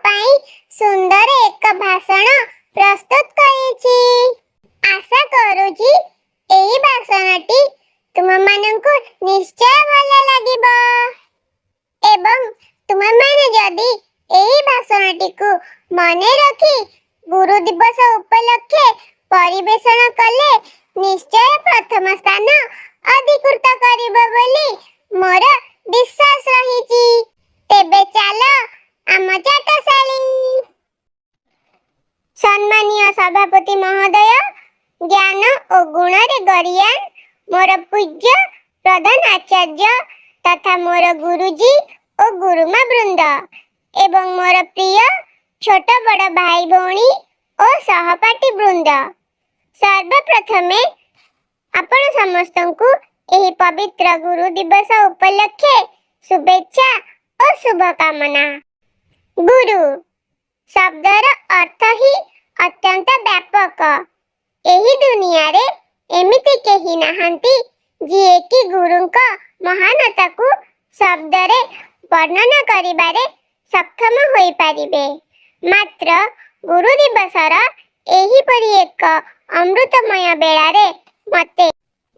ପାଇଁ ସୁନ୍ଦର ଏକ ଭାଷଣ ପ୍ରସ୍ତୁତ କରିଛି। ଆଶା କରୁଛି ଏହି ଭାଷଣଟି ତୁମମାନଙ୍କୁ ନିଶ୍ଚୟ ଭଲ ଲାଗିବ ଏବଂ ତୁମେମାନେ ଯଦି ଏହି ଭାଷଣଟିକୁ ମନେ ରଖି ଗୁରୁ ଦିବସ ଉପଲକ୍ଷେ ପରିବେଷଣ କଲେ ନିଶ୍ଚୟ ପ୍ରଥମ ସ୍ଥାନ ଅଧିକୃତ କରିବ ବୋଲି ମୋର ବିଶ୍ୱାସ ରହିଛି। ତେବେ ଚାଲ ଆମ ଚାଟଶାଳୀ। ସମ୍ମାନୀୟ ସଭାପତି ମହୋଦୟ, ଜ୍ଞାନ ଓ ଗୁଣରେ ଗରିୟାନ ମୋର ପୂଜ୍ୟ ପ୍ରଧାନ ଆଚାର୍ଯ୍ୟ ତଥା ମୋର ଗୁରୁଜୀ ଓ ଗୁରୁମା ବୃନ୍ଦ ଏବଂ ମୋର ପ୍ରିୟ ଛୋଟ ବଡ଼ ଭାଇ ଭଉଣୀ ଓ ସହପାଠୀ ବୃନ୍ଦ, ସର୍ବପ୍ରଥମେ ଆପଣ ସମସ୍ତଙ୍କୁ ଏହି ପବିତ୍ର ଗୁରୁ ଦିବସ ଉପଲକ୍ଷେ ଶୁଭେଚ୍ଛା ଓ ଶୁଭକାମନା। ଗୁରୁ ଶବ୍ଦର ଅର୍ଥ ହିଁ ଅତ୍ୟନ୍ତ ବ୍ୟାପକ। ଏହି ଦୁନିଆରେ ଏମିତି କେହି ନାହାନ୍ତି ଯିଏକି ଗୁରୁଙ୍କ ମହାନତାକୁ ଶବ୍ଦରେ ବର୍ଣ୍ଣନା କରିବାରେ ସକ୍ଷମ ହୋଇପାରିବେ। ମାତ୍ର ଗୁରୁ ଦିବସର ଏହିପରି ଏକ ଅମୃତମୟ ବେଳାରେ ମୋତେ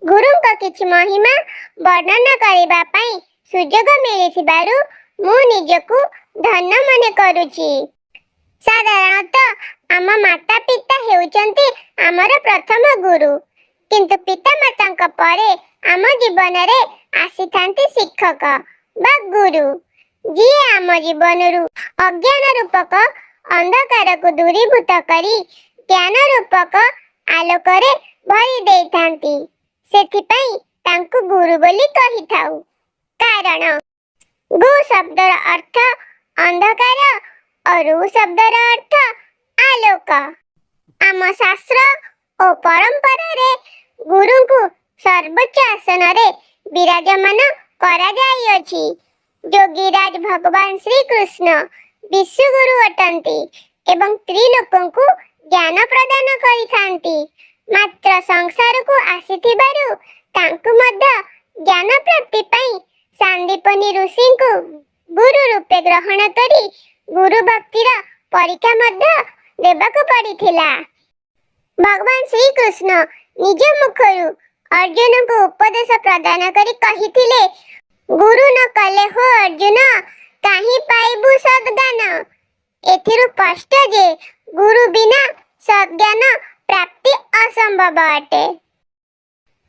ଗୁରୁଙ୍କ କିଛି ମହିମା ବର୍ଣ୍ଣନା କରିବା ପାଇଁ ସୁଯୋଗ ମିଳିଥିବାରୁ ମୁଁ ନିଜକୁ ଧନ୍ୟ ମନେ କରୁଛି। ସାଧାରଣତଃ ଆମ ମାତା ପିତା ହେଉଛନ୍ତି ଆମର ପ୍ରଥମ ଗୁରୁ, କିନ୍ତୁ ପିତାମାତାଙ୍କ ପରେ ଆମ ଜୀବନରେ ଆସିଥାନ୍ତି ଶିକ୍ଷକ ବା ଗୁରୁ, ଯିଏ ଆମ ଜୀବନରୁ ଅଜ୍ଞାନ ରୂପକ ଅନ୍ଧକାରକୁ ଦୂରୀଭୂତ କରି ଜ୍ଞାନ ରୂପକ ଆଲୋକରେ ଭରି ଦେଇଥାନ୍ତି। ସେଥିପାଇଁ ତାଙ୍କୁ ଗୁରୁ ବୋଲି କହିଥାଉ। କାରଣ ଗୁ ଶବ୍ଦର ଅର୍ଥ ଅନ୍ଧକାର ଓ ରୁ ଶବ୍ଦର ଅର୍ଥ ଆଲୋକ। ଆମ ଶାସ୍ତ୍ର ଓ ପରମ୍ପରାରେ ଗୁରୁଙ୍କୁ ସର୍ବୋଚ୍ଚ ଆସନରେ ବିରାଜମାନ କରାଯାଇଅଛି। ଯୋଗୀରାଜ ଭଗବାନ ଶ୍ରୀକୃଷ୍ଣ ବିଶ୍ୱଗୁରୁ ଅଟନ୍ତି ଏବଂ ତ୍ରିଲୋକଙ୍କୁ ଜ୍ଞାନ ପ୍ରଦାନ କରିଥାନ୍ତି। ମାତ୍ର ସଂସାରକୁ ଆସିଥିବାରୁ ତାଙ୍କୁ ମଧ୍ୟ ଜ୍ଞାନ ପ୍ରାପ୍ତି ପାଇଁ ସାନ୍ଦୀପନୀ ଋଷିଙ୍କୁ ଗୁରୁ ରୂପେ ଗ୍ରହଣ କରି ଗୁରୁ ଭକ୍ତିର ପରୀକ୍ଷା ମଧ୍ୟ ଦେବାକୁ ପଡ଼ିଥିଲା। ଭଗବାନ ଶ୍ରୀକୃଷ୍ଣ ନିଜ ମୁଖରୁ ଅର୍ଜୁନଙ୍କୁ ଉପଦେଶ ପ୍ରଦାନ କରି କହିଥିଲେ, ଗୁରୁ ନ କଲେ ହୋ ଅର୍ଜୁନ, କାହିଁ ପାଇବୁ ସଦ୍ଜ୍ଞାନ। ଏଥିରୁ ସ୍ପଷ୍ଟ ଯେ ଗୁରୁ ବିନା ସଦ୍ଜ୍ଞାନ ପ୍ରାପ୍ତି ଅସମ୍ଭବ ଅଟେ।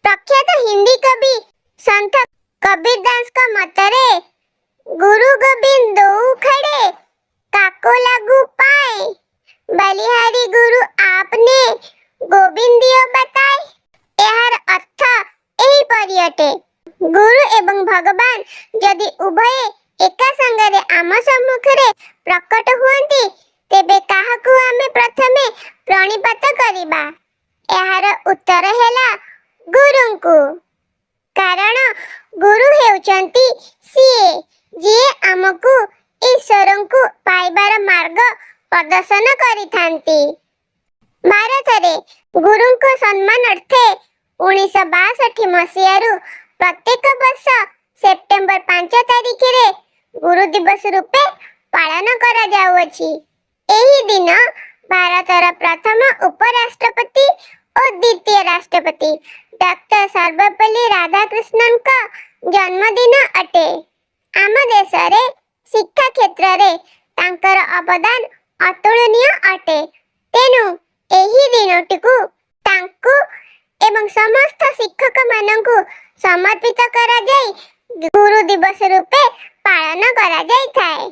ପ୍ରଖ୍ୟାତ ହିନ୍ଦୀ କବି ସନ୍ଥ କବୀର ଦାସଙ୍କ ମତରେ ଗୁରୁ ଗୋବିନ୍ଦ ଦୋଉ ଖଡ଼େ କାକୋ ଲାଗୁ ପାଏ, ବଲିହାରୀ ଗୁରୁ ଆପନେ ଗୋବିନ୍ଦିୟ ବତାଏ। ଏହାର ଅର୍ଥ ଏହିପରି ଅଟେ, ଗୁରୁ ଏବଂ ଭଗବାନ ଯଦି ଉଭୟେ ଏକା ସାଙ୍ଗରେ ଆମ ସମ୍ମୁଖରେ ପ୍ରକଟ ହୁଅନ୍ତି, ତେବେ କାହାକୁ ଆମେ ପ୍ରଥମେ ପ୍ରଣିପାତ କରିବା? ଏହାର ଉତ୍ତର ହେଲା ଗୁରୁଙ୍କୁ। କାରଣ ଗୁରୁ ହେଉଛନ୍ତି ସିଏ ଯିଏ ଆମକୁ ଈଶ୍ୱରଙ୍କୁ ପାଇବାର ମାର୍ଗ ପ୍ରଦର୍ଶନ କରିଥାନ୍ତି। ଭାରତରେ ଗୁରୁଙ୍କ ସମ୍ମାନାର୍ଥେ 1962 ମସିହାରୁ ପ୍ରତ୍ୟେକ ବର୍ଷ ସେପ୍ଟେମ୍ବର 5 ତାରିଖରେ ଗୁରୁ ଦିବସ ରୂପେ ପାଳନ କରାଯାଉଅଛି। ଏହି ଦିନ ଭାରତର ପ୍ରଥମ ଉପରାଷ୍ଟ୍ରପତି ଓ ଦ୍ୱିତୀୟ ରାଷ୍ଟ୍ରପତି ଡକ୍ଟର ସର୍ବପଲ୍ଲୀ ରାଧାକୃଷ୍ଣନଙ୍କ ଜନ୍ମଦିନ ଅଟେ। ଆମ ଦେଶରେ ଶିକ୍ଷା କ୍ଷେତ୍ରରେ ତାଙ୍କର ଅବଦାନ ଅତୁଳନୀୟ ଅଟେ। ତେଣୁ ଏହି ଦିନଟିକୁ ତାଙ୍କୁ ଏବଂ ସମସ୍ତ ଶିକ୍ଷକମାନଙ୍କୁ ସମର୍ପିତ କରାଯାଇ ଗୁରୁ ଦିବସ ରୂପେ ପାଳନ କରାଯାଇଥାଏ।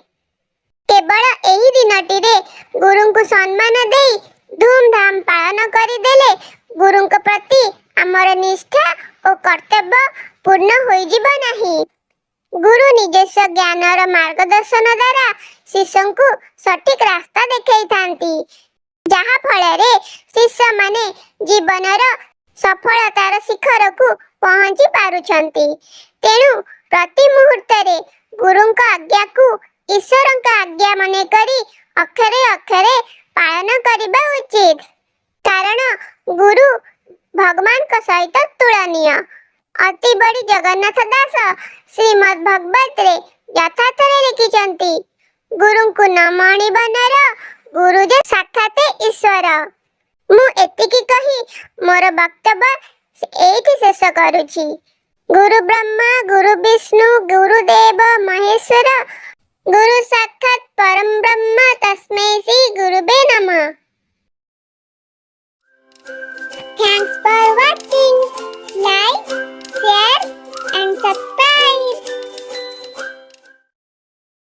କେବଳ ଏହି ଦିନଟିରେ ଗୁରୁଙ୍କୁ ସମ୍ମାନ ଦେଇ ଧୁମଧାମ ପାଳନ କରିଦେଲେ ଗୁରୁଙ୍କ ପ୍ରତି ଆମର ନିଷ୍ଠା ଓ କର୍ତ୍ତବ୍ୟ ପୂର୍ଣ୍ଣ ହୋଇଯିବ ନାହିଁ। ଗୁରୁ ନିଜସ୍ୱ ଜ୍ଞାନର ମାର୍ଗଦର୍ଶନ ଦ୍ୱାରା ଶିଷ୍ୟଙ୍କୁ ସଠିକ ରାସ୍ତା ଦେଖାଇଥାନ୍ତି, ଯାହା ଫଳରେ ଶିଷ୍ୟମାନେ ଜୀବନର ସଫଳତାର ଶିଖରକୁ ପହଞ୍ଚି ପାରୁଛନ୍ତି। ତେଣୁ ପ୍ରତି ମୁହୂର୍ତ୍ତରେ ଗୁରୁଙ୍କ ଆଜ୍ଞାକୁ ଈଶ୍ୱରଙ୍କ ଆଜ୍ଞା ମନେକରି ଅକ୍ଷରେ ଅକ୍ଷରେ ପାଳନ କରିବା ଉଚିତ। କାରଣ ଗୁରୁ ଭଗବାନଙ୍କ ସହିତ ତୁଳନୀୟ। ଅତି ବଡ଼ି ଜଗନ୍ନାଥ ଦାସ ଶ୍ରୀମଦ୍ ଭଗବତରେ ଯଥାର୍ଥରେ ଲେଖିଛନ୍ତି, ଗୁରୁଙ୍କୁ ନ ମଣିବ ନର, ଗୁରୁ ଯେ ସାକ୍ଷାତ ଈଶ୍ୱର। ମୁଁ ଏତିକି କହି ମୋର ବକ୍ତବ୍ୟ ଏଇଠି ଶେଷ କରୁଛି। ଗୁରୁ ବ୍ରହ୍ମା ଗୁରୁ ବିଷ୍ଣୁ ଗୁରୁଦେବ ମହେଶ୍ୱର, ଗୁରୁ ସାକ୍ଷାତ ପରମ ବ୍ରହ୍ମ ତସ୍ମୈ ଶ୍ରୀ ଗୁରୁବେ ନମଃ।